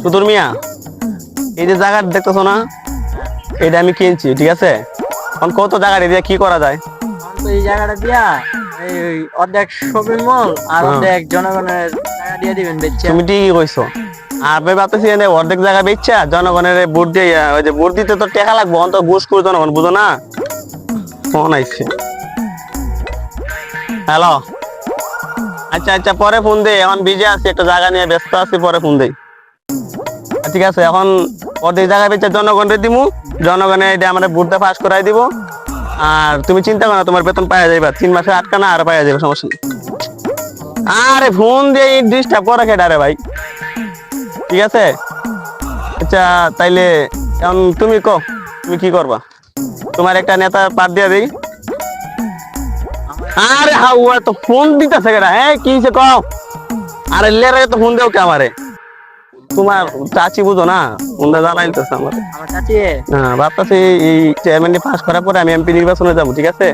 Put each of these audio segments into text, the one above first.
চতুর মিয়া, এই যে জায়গা দেখতেছো না, এটা আমি কিনছি, ঠিক আছে? এখন কত জায়গা দিয়ে কি করা যায়? তো এই জায়গাটা দিয়া এই অর্ধেক শপিং মল আর অর্ধেক জনগণের জায়গা দিয়ে দিবেন বেচে। তুমি ঠিকই কইছো। আর ভাই ভাবতেছি যে অর্ধেক জায়গা বেচছা জনগণের ভোট দিয়ে, ওই যে ভোট দিতে তো টাকা লাগবে, অন্ত ঘুষ করে জনগণ, বুঝো না? ফোন আইছে। হ্যালো, আচ্ছা আচ্ছা, পরে ফোন দেই, এখন বিজি আছি, একটা জায়গা নিয়ে ব্যস্ত আছি, পরে ফোন দেই। ঠিক আছে, এখন অর্ধেক জায়গা বেচে জনগণের দিমু, জনগণে এটা আমাদের ভোটটা পাস করাই দিব। আর তুমি চিন্তা করো না, তোমার বেতন পাওয়া যাইবা 3 মাসে আটকানা, আর পাওয়া যাবে, সমস্যা নেই। আরে ফোন দিয়ে ডিস্টার্ব করে কেডা রে ভাই? ঠিক আছে, আচ্ছা তাইলে এখন তুমি কো, তুমি কি করবা? তোমার একটা নেতা পার দিয়া দেই। আরে হাউয়া তো ফোন দিতেছে কেডা? হ্যাঁ কি হইছে কও? আরে লেরে তো ফোন দেও কে আমারে? তোমার চাচি বুঝো না, ফোনটা জানাইতেছে আমার। আমার চাচি হ্যাঁ, ভাবতেছি এই চেয়ারম্যানটি পাস করার পরে আমি এমপি নির্বাচনে যাবো, ঠিক আছে?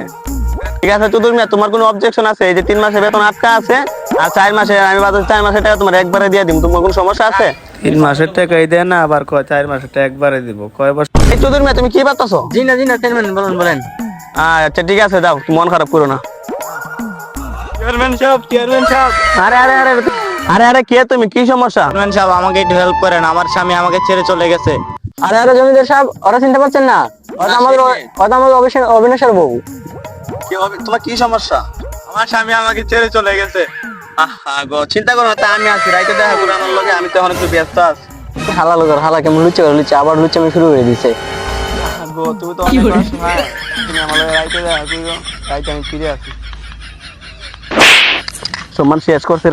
ঠিক আছে চতুর মিয়া, তোমার কোনো অবজেকশন আছে? এই যে 3 মাসে বেতন আটকা আছে, আর 4 মাসে আমি বাজার 4 মাসের টাকা তোমার একবারে দিয়ে দিব, তোমার কোনো সমস্যা আছে? 3 মাসের টাকাই দেয় না, আবার কয় 4 মাসের টাকা একবারে দিব, কয় বছর? এই চতুর মিয়া, তুমি কি ভাবতেছো? জি না চেয়ারম্যান বলেন বলেন। আচ্ছা ঠিক আছে, যাও, মন খারাপ করো না। চেয়ারম্যান সাহেব, চেয়ারম্যান সাহেব, আরে আরে আরে আরে আরে কে তুমি? কি সমস্যা? চেয়ারম্যান সাহেব আমাকে একটু হেল্প করেন, আমার স্বামী আমাকে ছেড়ে চলে গেছে। আরে আরে জমিদার সাহেব, ওরা চিনতে পারছেন না? ওটা আমাদের অবিনাশের বউ। কি হবে? তোমার কি সমস্যা? আমার স্বামী আমাকে ছেড়ে চলে গেছে। আহা গো, চিন্তা করো না, তা আমি আছি, রাইতে দেখা করে আমার লগে, আমি তো এখন একটু ব্যস্ত আছি। হালা লোকের হালা কেমন লুচে আবার লুচামি শুরু করে দিছে। গো, তুমি তো অনেক অসহায়, তুমি আমার লগে রাইতে দেখা করো, রাইতে আমি ফিরে আসি। সম্মান শেষ করছে।